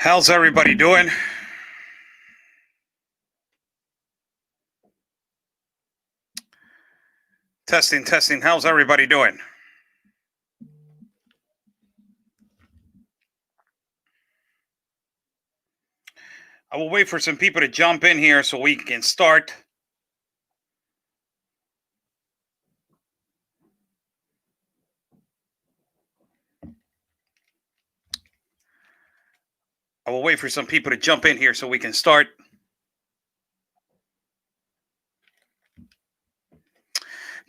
How's everybody doing? Testing, testing. How's everybody doing? I will wait for some people to jump in here so we can start. I will wait for some people to jump in here so we can start.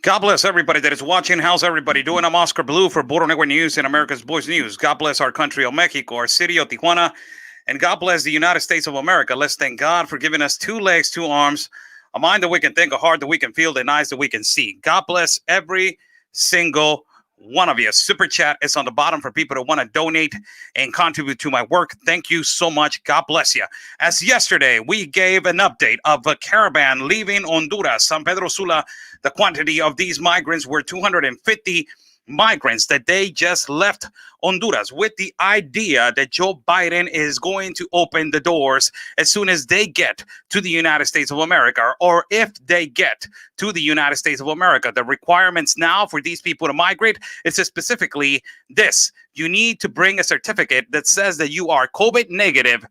God bless everybody that is watching. How's everybody doing? I'm Oscar Blue for Border Network News and America's Voice News. God bless our country of Mexico, our city of Tijuana, and God bless the United States of America. Let's thank God for giving us 2 legs, 2 arms, a mind that we can think, a heart that we can feel, and eyes that we can see. God bless every single one of you. Super Chat is on the bottom for people that want to donate and contribute to my work. Thank you so much. God bless you. As yesterday, we gave an update of a caravan leaving Honduras, San Pedro Sula. The quantity of these migrants were 250 migrants that they just left Honduras with the idea that Joe Biden is going to open the doors as soon as they get to the United States of America, or if they get to the United States of America. The requirements now for these people to migrate is specifically this: you need to bring a certificate that says that you are COVID negative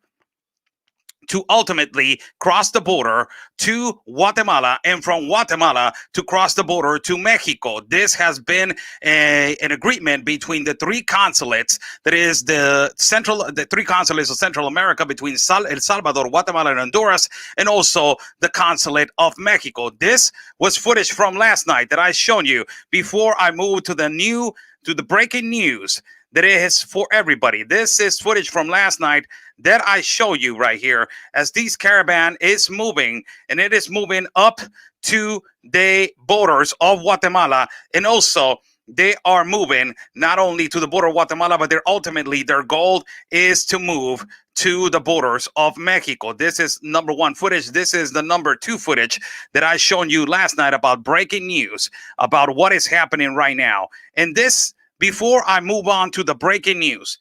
to ultimately cross the border to Guatemala, and from Guatemala to cross the border to Mexico. This has been an agreement between the 3 consulates, that is the 3 consulates of Central America, between El Salvador, Guatemala, and Honduras, and also the consulate of Mexico. This was footage from last night that I shown you before I moved to the breaking news that is for everybody. This is footage from last night that I show you right here as this caravan is moving, and it is moving up to the borders of Guatemala, and also they are moving not only to the border of Guatemala, but their goal is to move to the borders of Mexico. This is number 1 footage. This is the number 2 footage that I shown you last night about breaking news, about what is happening right now. And this, before I move on to the breaking news,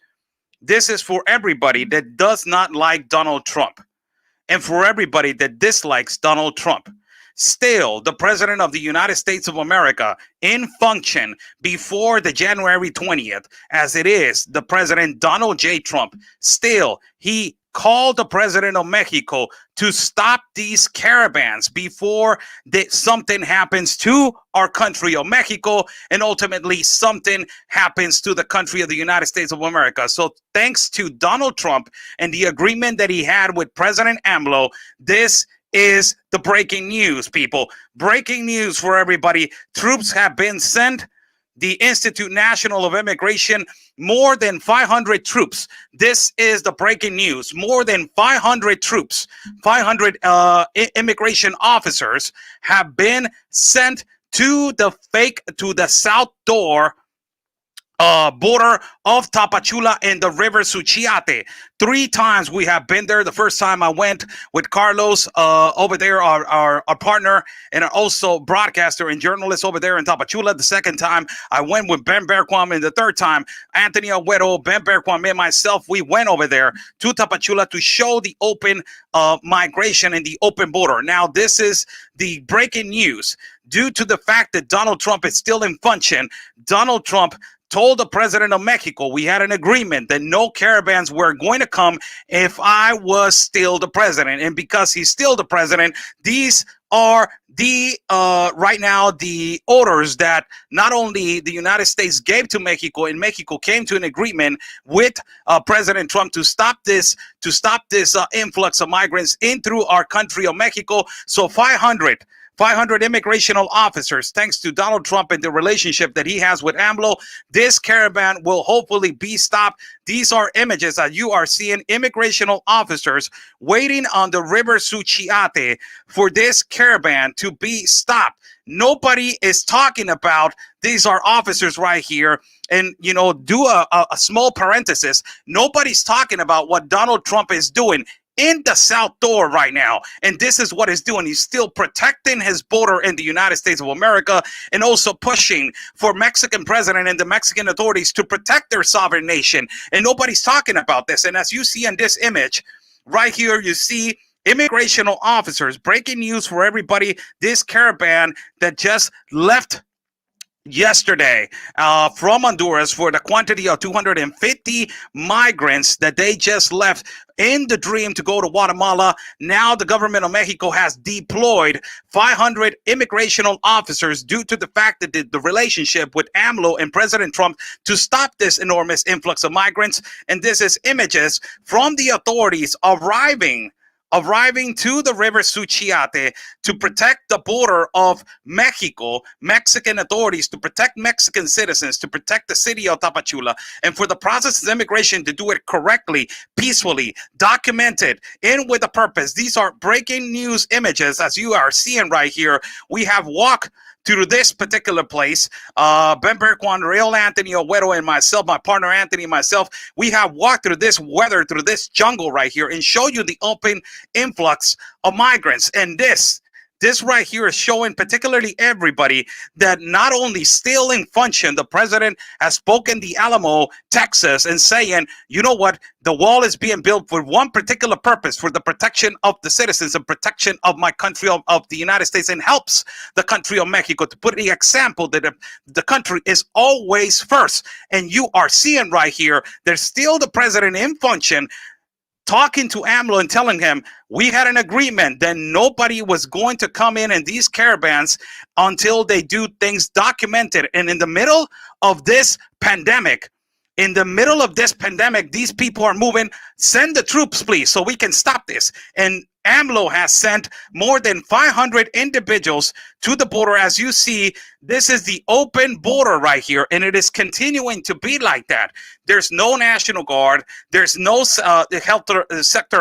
this is for everybody that does not like Donald Trump, and for everybody that dislikes Donald Trump. Still, the president of the United States of America in function before the January 20th, as it is the president Donald J. Trump, still he called the president of Mexico to stop these caravans before something happens to our country of Mexico, and ultimately something happens to the country of the United States of America. So thanks to Donald Trump and the agreement that he had with President AMLO, this is the breaking news, people. Breaking news for everybody. Troops have been sent. The Institute National of Immigration, more than 500 troops. This is the breaking news. More than 500 troops, 500 immigration officers have been sent to the south door border of Tapachula and the river Suchiate. 3 times we have been there. The first time I went with Carlos over there, our partner, and also broadcaster and journalist over there in Tapachula. The second time I went with Ben Berquam, and the third time Anthony Agüero, Ben Berquam, and myself, we went over there to Tapachula to show the open migration and the open border. Now this is the breaking news. Due to the fact that Donald Trump is still in function, Donald Trump told the president of Mexico, we had an agreement that no caravans were going to come if I was still the president. And because he's still the president, these are the right now the orders that not only the United States gave to Mexico, and Mexico came to an agreement with President Trump to stop this influx of migrants in through our country of Mexico. So 500 immigrational officers, thanks to Donald Trump and the relationship that he has with AMLO, this caravan will hopefully be stopped. These are images that you are seeing, immigrational officers waiting on the river Suchiate for this caravan to be stopped. Nobody is talking about, these are officers right here. And, you know, do a small parenthesis. Nobody's talking about what Donald Trump is doing in the south door right now. And this is what he's doing. He's still protecting his border in the United States of America and also pushing for Mexican president and the Mexican authorities to protect their sovereign nation. And nobody's talking about this. And as you see in this image right here, you see immigration officers. Breaking news for everybody. This caravan that just left yesterday from Honduras for the quantity of 250 migrants that they just left in the dream to go to Guatemala. Now the government of Mexico has deployed 500 immigration officers due to the fact that the relationship with AMLO and President Trump to stop this enormous influx of migrants. And this is images from the authorities arriving to the river Suchiate to protect the border of Mexico, Mexican authorities, to protect Mexican citizens, to protect the city of Tapachula, and for the process of immigration to do it correctly, peacefully, documented, and with a purpose. These are breaking news images, as you are seeing right here. We have walked to this particular place. Ben Berquan, Real Anthony Oguero, and myself, my partner Anthony, and myself, we have walked through this weather, through this jungle right here, and show you the open influx of migrants. And this right here is showing particularly everybody that not only still in function, the president has spoken the Alamo, Texas, and saying, you know what, the wall is being built for one particular purpose, for the protection of the citizens and protection of my country, of the United States, and helps the country of Mexico to put the example that the country is always first. And you are seeing right here, there's still the president in function, talking to AMLO and telling him we had an agreement that nobody was going to come in these caravans until they do things documented. And in the middle of this pandemic, these people are moving. Send the troops, please, so we can stop this. And AMLO has sent more than 500 individuals to the border. As you see, this is the open border right here, and it is continuing to be like that. There's no National Guard. There's no sector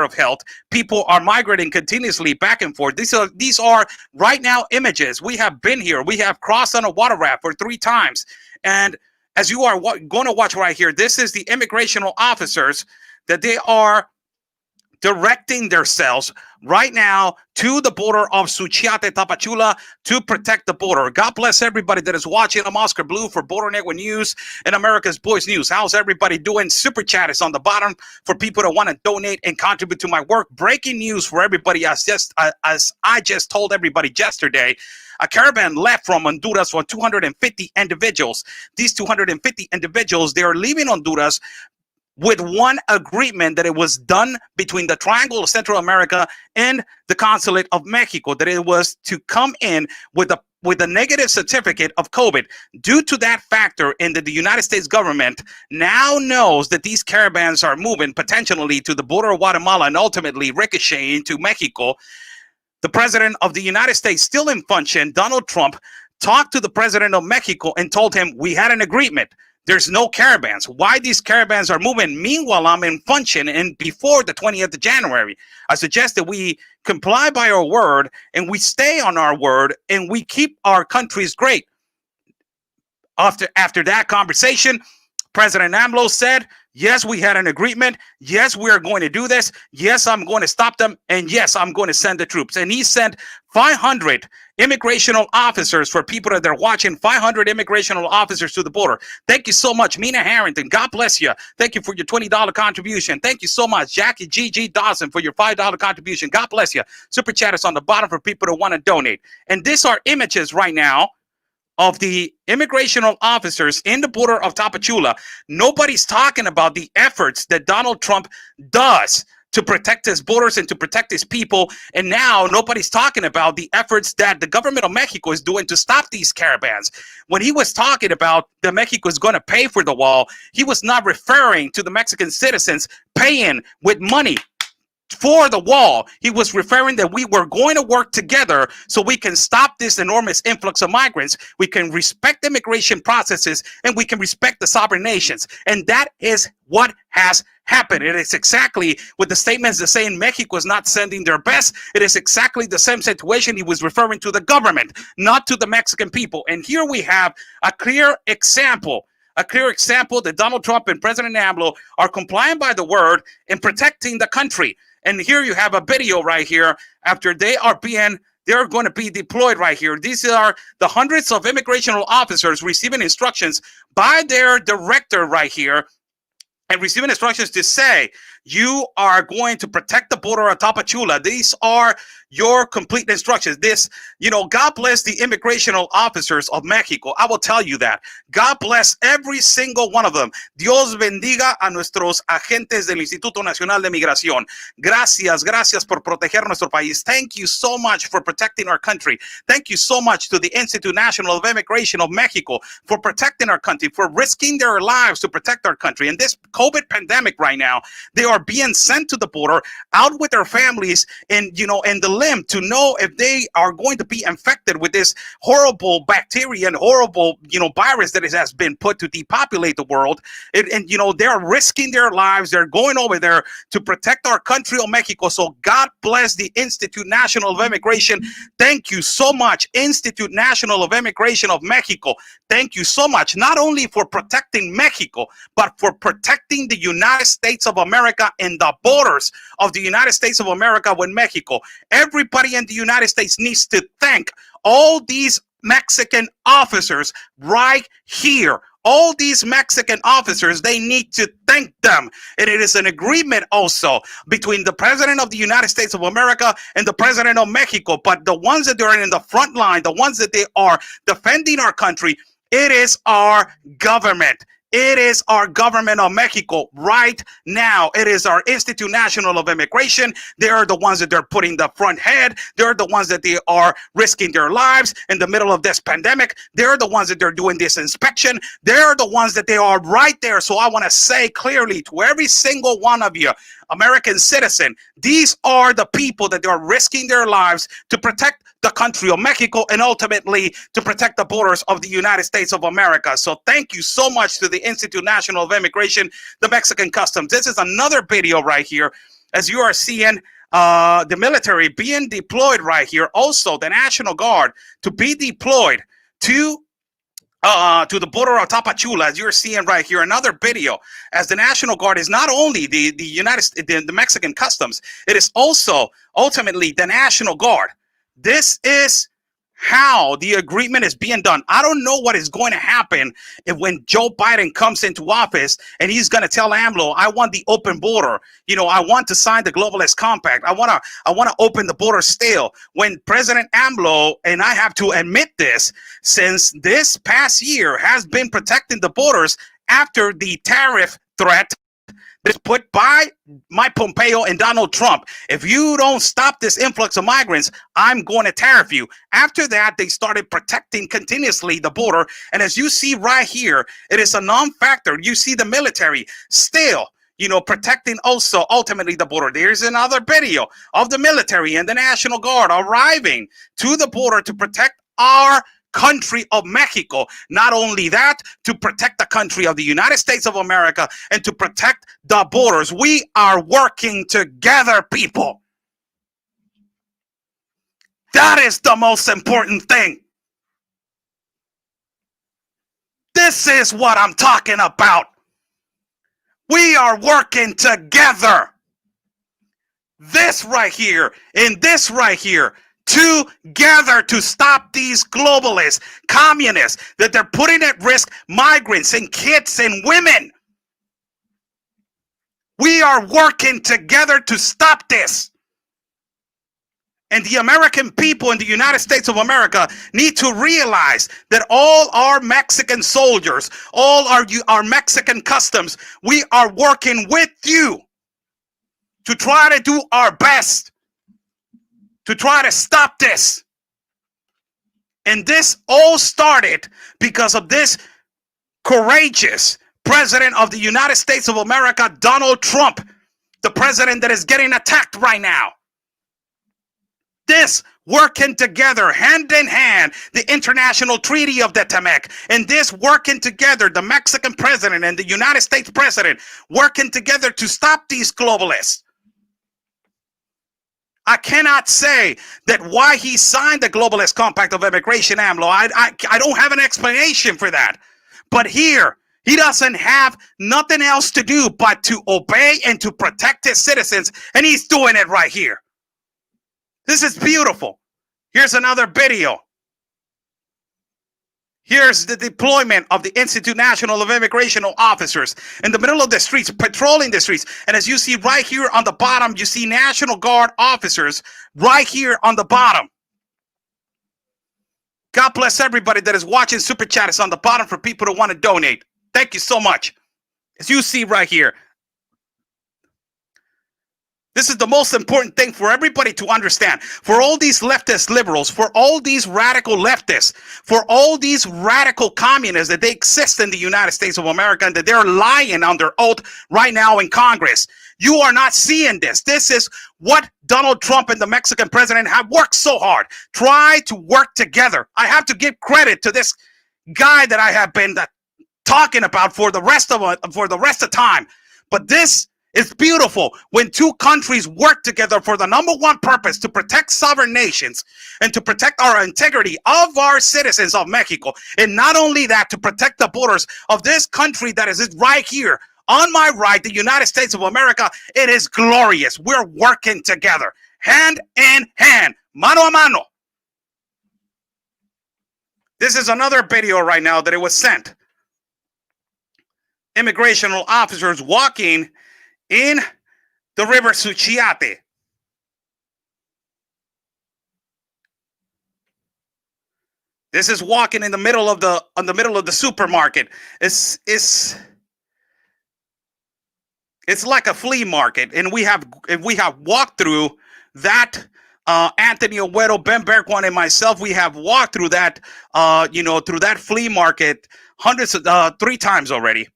of health. People are migrating continuously back and forth. These are right now images. We have been here. We have crossed on a water raft for 3 times. And as you are going to watch right here, this is the immigration officers that they are directing themselves right now to the border of Suchiate, Tapachula, to protect the border. God bless everybody that is watching. I'm Oscar Blue for Border Network News and America's Boys News. How's everybody doing? Super Chat is on the bottom for people that want to donate and contribute to my work. Breaking news for everybody. As I just told everybody yesterday, a caravan left from Honduras for 250 individuals. These 250 individuals, they are leaving Honduras with one agreement, that it was done between the Triangle of Central America and the Consulate of Mexico, that it was to come in with a negative certificate of COVID. Due to that factor, and that the United States government now knows that these caravans are moving potentially to the border of Guatemala and ultimately ricocheting to Mexico, the president of the United States, still in function, Donald Trump, talked to the president of Mexico and told him, we had an agreement. There's no caravans. Why these caravans are moving? Meanwhile, I'm in function, and before the 20th of January, I suggest that we comply by our word, and we stay on our word, and we keep our countries great. After that conversation, President AMLO said, yes, we had an agreement. Yes, we are going to do this. Yes, I'm going to stop them. And yes, I'm going to send the troops. And he sent 500 immigration officers, for people that are watching, 500 immigration officers to the border. Thank you so much, Mina Harrington. God bless you. Thank you for your $20 contribution. Thank you so much, Jackie G.G. Dawson, for your $5 contribution. God bless you. Super Chat is on the bottom for people that want to donate. And these are images right now of the immigration officers in the border of Tapachula. Nobody's talking about the efforts that Donald Trump does to protect his borders and to protect his people. And now nobody's talking about the efforts that the government of Mexico is doing to stop these caravans. When he was talking about that Mexico is going to pay for the wall, he was not referring to the Mexican citizens paying with money for the wall. He was referring that we were going to work together so we can stop this enormous influx of migrants. We can respect immigration processes, and we can respect the sovereign nations. And that is what has happened. It is exactly with the statements that saying Mexico is not sending their best. It is exactly the same situation. He was referring to the government, not to the Mexican people. And here we have a clear example that Donald Trump and President AMLO are complying by the word and protecting the country. And here you have a video right here after they're going to be deployed right here. These are the hundreds of immigration officers receiving instructions by their director right here and receiving instructions to say, you are going to protect the border of Tapachula. These are your complete instructions. This, God bless the immigration officers of Mexico. I will tell you that. God bless every single one of them. Dios bendiga a nuestros agentes del Instituto Nacional de Migración. Gracias por proteger nuestro país. Thank you so much for protecting our country. Thank you so much to the Institute National of Immigration of Mexico for protecting our country, for risking their lives to protect our country. In this COVID pandemic right now, they are being sent to the border out with their families and the limb to know if they are going to be infected with this horrible bacteria and horrible virus that has been put to depopulate the world. And they're risking their lives. They're going over there to protect our country of Mexico. So God bless the Institute National of Immigration. Thank you so much, Institute National of Immigration of Mexico. Thank you so much, not only for protecting Mexico, but for protecting the United States of America and the borders of the United States of America with Mexico. Everybody in the United States needs to thank all these Mexican officers right here. All these Mexican officers, they need to thank them. And it is an agreement also between the President of the United States of America and the President of Mexico. But the ones that are in the front line, the ones that they are defending our country, it is our government. It is our government of Mexico right now. It is our Institute National of Immigration. They are the ones that they're putting the front head. They're the ones that they are risking their lives in the middle of this pandemic. They're the ones that they're doing this inspection. They're the ones that they are right there. So I want to say clearly to every single one of you, American citizen, these are the people that are risking their lives to protect the country of Mexico and ultimately to protect the borders of the United States of America. So thank you so much to the Institute National of Immigration, the Mexican Customs. This is another video right here as you are seeing the military being deployed right here. Also, the National Guard to be deployed to the border of Tapachula, as you're seeing right here. Another video as the National Guard is not only the Mexican Customs, it is also ultimately the National Guard. This is how the agreement is being done. I don't know what is going to happen when Joe Biden comes into office and he's going to tell AMLO, I want the open border. I want to sign the globalist compact. I want to open the border still. When President AMLO, and I have to admit this, since this past year has been protecting the borders after the tariff threat that's put by Mike Pompeo and Donald Trump. If you don't stop this influx of migrants, I'm going to tariff you. After that, they started protecting continuously the border. And as you see right here, it is a non-factor. You see the military still, protecting also ultimately the border. There's another video of the military and the National Guard arriving to the border to protect our country of Mexico. Not only that, to protect the country of the United States of America and to protect the borders. We are working together, people. That is the most important thing. This is what I'm talking about. We are working together. This right here and this right here, together to stop these globalists, communists, that they're putting at risk migrants and kids and women. We are working together to stop this. And the American people in the United States of America need to realize that all our Mexican soldiers, all our Mexican customs, we are working with you to try to do our best to try to stop this. And this all started because of this courageous president of the United States of America, Donald Trump, the president that is getting attacked right now. This working together, hand in hand, the International Treaty of the Temec, and this working together, the Mexican president and the United States president working together to stop these globalists. I cannot say that why he signed the globalist compact of immigration, AMLO. I don't have an explanation for that. But here He doesn't have nothing else to do but to obey and to protect his citizens, and he's doing it right here. This is beautiful. Here's another video. Here's the deployment of the Institute National of Immigration officers in the middle of the streets, patrolling the streets. And as you see right here on the bottom, you see National Guard officers right here on the bottom. God bless everybody that is watching. Super Chat is on the bottom for people that want to donate. Thank you so much. As you see right here, this is the most important thing for everybody to understand. For all these leftist liberals, for all these radical leftists, for all these radical communists that they exist in the United States of America and that they're lying on their oath right now in Congress. You are not seeing this. This is what Donald Trump and the Mexican president have worked so hard. Try to work together. I have to give credit to this guy that I have been talking about for the rest of time. But this is beautiful when two countries work together for the number one purpose, to protect sovereign nations and to protect our integrity of our citizens of Mexico. And not only that, to protect the borders of this country that is right here on my right, the United States of America. It is glorious. We're working together, hand in hand, mano a mano. This is another video right now that it was sent. Immigration officers walking in the river Suchiate. This is walking in the middle of the supermarket. It's like a flea market, and we have walked through that. Anthony Owedo, Ben Bergwan, and myself, we have walked through that, through that flea market 3 times already.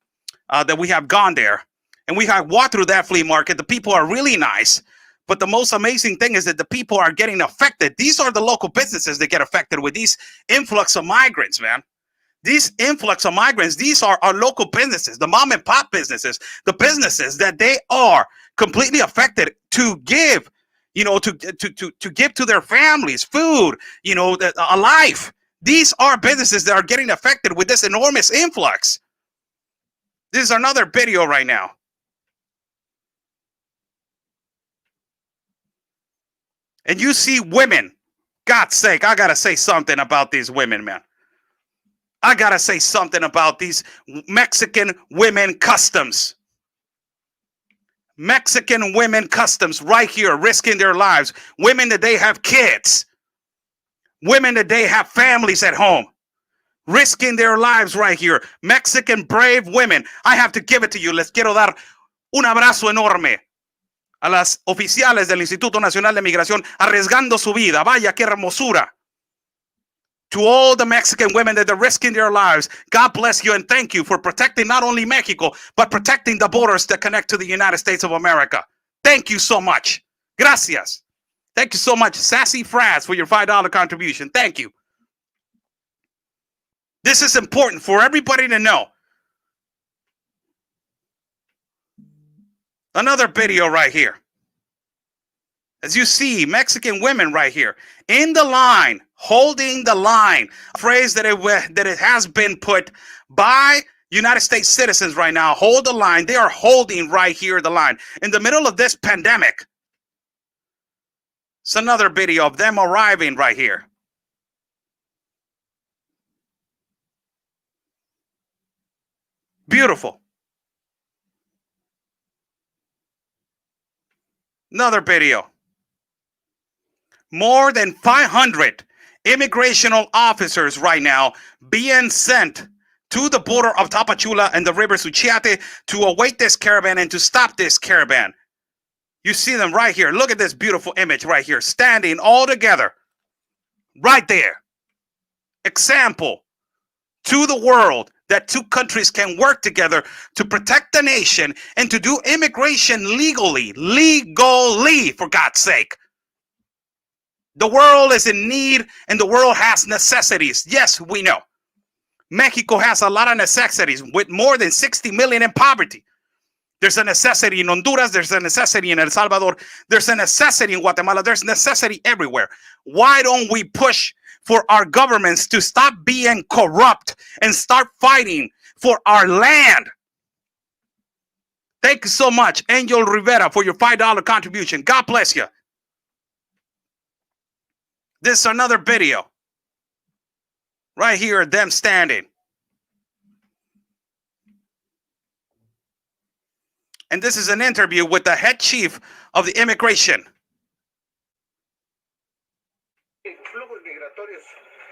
That we have gone there. And we have walked through that flea market. The people are really nice. But the most amazing thing is that the people are getting affected. These are the local businesses that get affected with these influx of migrants, man. These influx of migrants, these are our local businesses, the mom and pop businesses, the businesses that they are completely affected to give, to give to their families food, a life. These are businesses that are getting affected with this enormous influx. This is another video right now. And you see women. God's sake, I got to say something about these women, man. I got to say something about these Mexican women customs. Mexican women customs right here, risking their lives. Women that they have kids. Women that they have families at home. Risking their lives right here. Mexican brave women. I have to give it to you. Les quiero dar un abrazo enorme a las oficiales del Instituto Nacional de Migración, arriesgando su vida. Vaya, qué hermosura. To all the Mexican women that are risking their lives, God bless you and thank you for protecting not only Mexico, but protecting the borders that connect to the United States of America. Thank you so much. Gracias. Thank you so much, Sassy Franz, for your $5 contribution. Thank you. This is important for everybody to know. Another video right here. As you see, Mexican women right here in the line, holding the line. A phrase that it has been put by United States citizens right now. Hold the line. They are holding right here the line in the middle of this pandemic. It's another video of them arriving right here. Beautiful. Another video. More than 500 immigration officers right now being sent to the border of Tapachula and the river Suchiate to await this caravan and to stop this caravan. You see them right here. Look at this beautiful image right here, standing all together. Right there. Example to the world that two countries can work together to protect the nation and to do immigration legally, for God's sake. The world is in need and the world has necessities. Yes, we know. Mexico has a lot of necessities with more than 60 million in poverty. There's a necessity in Honduras. There's a necessity in El Salvador. There's a necessity in Guatemala. There's necessity everywhere. Why don't we push for our governments to stop being corrupt and start fighting for our land. Thank you so much, Angel Rivera, for your $5 contribution. God bless you. This is another video. Right here, them standing. And this is an interview with the head chief of the immigration. Flujos migratorios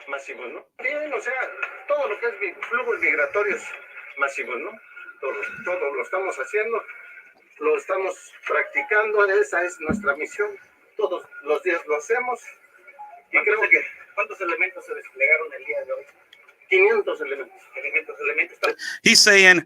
masivos, ¿no? Bien, o sea, todo lo que es flujos migratorios masivos, ¿no? Todo lo estamos haciendo, lo estamos practicando, esa es nuestra misión. Todos los días lo hacemos. Y creo que... ¿Cuántos elementos se desplegaron el día de hoy? 500 elementos. He's saying,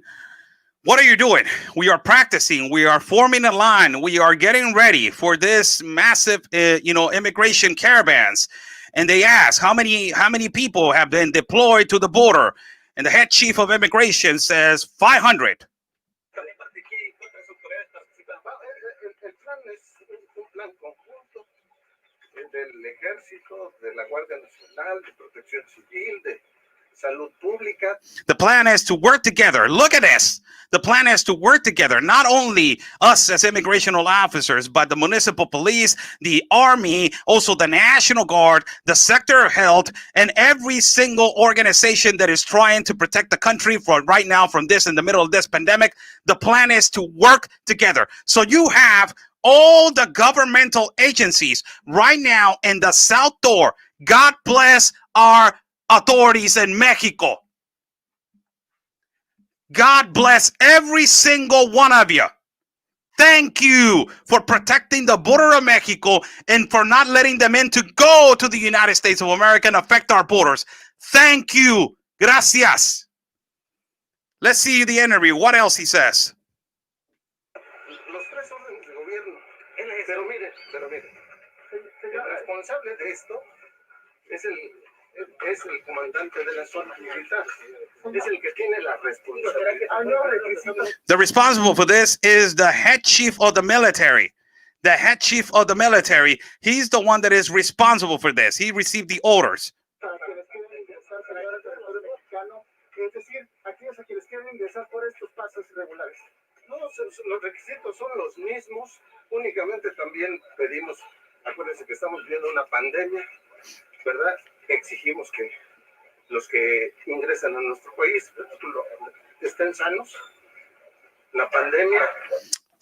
what are you doing? We are practicing. We are forming a line. We are getting ready for this massive, immigration caravans. And they ask, how many people have been deployed to the border? And the head chief of immigration says 500. Del Ejército, de la Guardia Nacional, de Protección Civil, de Salud Pública. The plan is to work together. Look at this. The plan is to work together, not only us as immigration officers, but the municipal police, the army, also the National Guard, the sector of health, and every single organization that is trying to protect the country for right now from this in the middle of this pandemic. The plan is to work together. So you have all the governmental agencies right now in the South Door. God bless our authorities in Mexico. God bless every single one of you. Thank you for protecting the border of Mexico and for not letting them in to go to the United States of America and affect our borders. Thank you. Gracias. Let's see the interview. What else he says? Pero mire, el responsable de esto es el comandante de la zona militar, es el que tiene la responsabilidad. The responsible for this is the head chief of the military. The head chief of the military, he's the one that is responsible for this. He received the orders. No, los requisitos son los mismos, únicamente también pedimos, acuérdense que estamos viendo una pandemia, ¿verdad? Exigimos que los que ingresan a nuestro país estén sanos. La pandemia.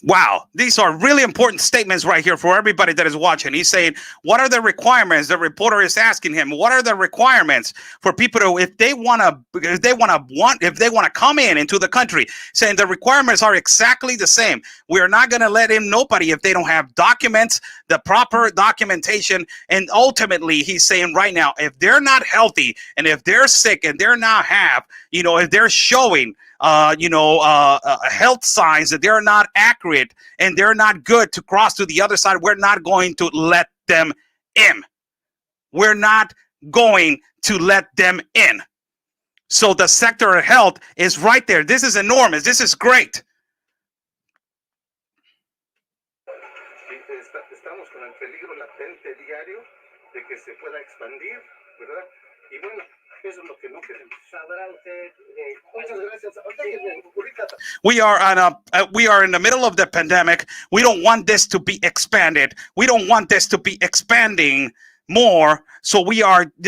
Wow, these are really important statements right here for everybody that is watching. He's saying, what are the requirements? The reporter is asking him, what are the requirements for people to, if they want to come into the country, saying the requirements are exactly the same. We are not going to let in nobody if they don't have documents, the proper documentation. And ultimately, he's saying right now, if they're not healthy and if they're sick and they're not if they're showing health signs that they're not accurate and they're not good to cross to the other side, we're not going to let them in. We're not going to let them in. So the sector of health is right there. This is enormous. This is great. Estamos con el peligro latente diario de que se pueda expandir, ¿verdad? Y bueno, eso es lo que no queremos. Muchas gracias. We are in the middle of the pandemic. We don't want this to be expanded. We don't want this to be expanding more. So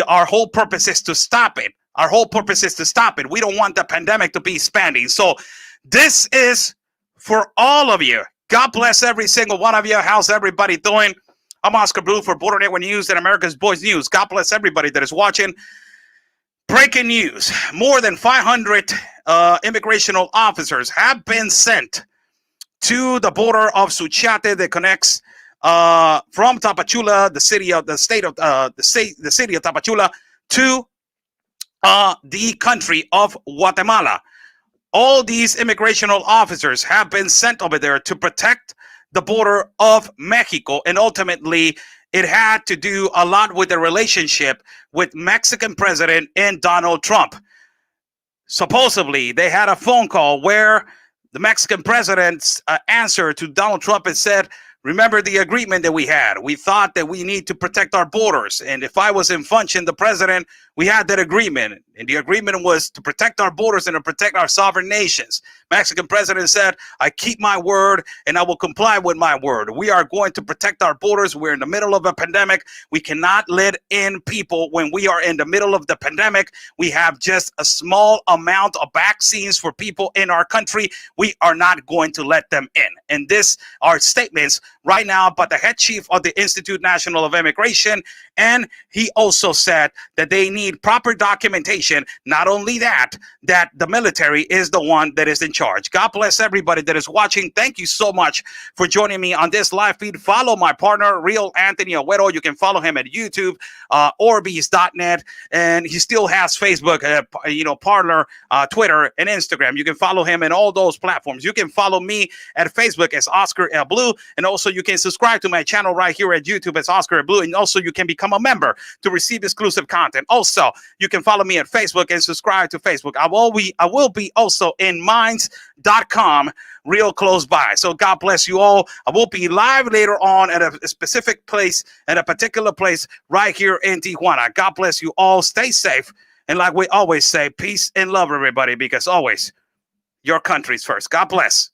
our whole purpose is to stop it. Our whole purpose is to stop it. We don't want the pandemic to be expanding. So this is for all of you. God bless every single one of you. How's everybody doing? I'm Oscar Blue for Border Network News and America's Boys News. God bless everybody that is watching. Breaking news. More than 500 immigration officers have been sent to the border of Suchiate that connects from Tapachula, the city of Tapachula, to the country of Guatemala. All these immigration officers have been sent over there to protect the border of Mexico, and ultimately it had to do a lot with the relationship with Mexican president and Donald Trump. Supposedly, they had a phone call where the Mexican president's answer to Donald Trump had said, remember the agreement that we had. We thought that we need to protect our borders. And if I was in function, the president We had that agreement, and the agreement was to protect our borders and to protect our sovereign nations. Mexican president said, I keep my word and I will comply with my word. We are going to protect our borders. We're in the middle of a pandemic. We cannot let in people when we are in the middle of the pandemic. We have just a small amount of vaccines for people in our country. We are not going to let them in. And this are statements right now by the head chief of the Institute National of Immigration. And he also said that they need proper documentation. Not only that the military is the one that is in charge. God bless everybody that is watching. Thank you so much for joining me on this live feed. Follow my partner, Real Anthony Agüero. You can follow him at YouTube, Orbeez.net, and he still has Facebook, Parler, Twitter, and Instagram. You can follow him in all those platforms. You can follow me at Facebook as Oscar L. Blue, and also you can subscribe to my channel right here at YouTube as Oscar L. Blue, and also you can become a member to receive exclusive content. Also, you can follow me at Facebook and subscribe to Facebook. I will be also in minds.com real close by. So God bless you all. I will be live later on at a specific place, at a particular place right here in Tijuana. God bless you all. Stay safe. And like we always say, peace and love, everybody, because always your country's first. God bless.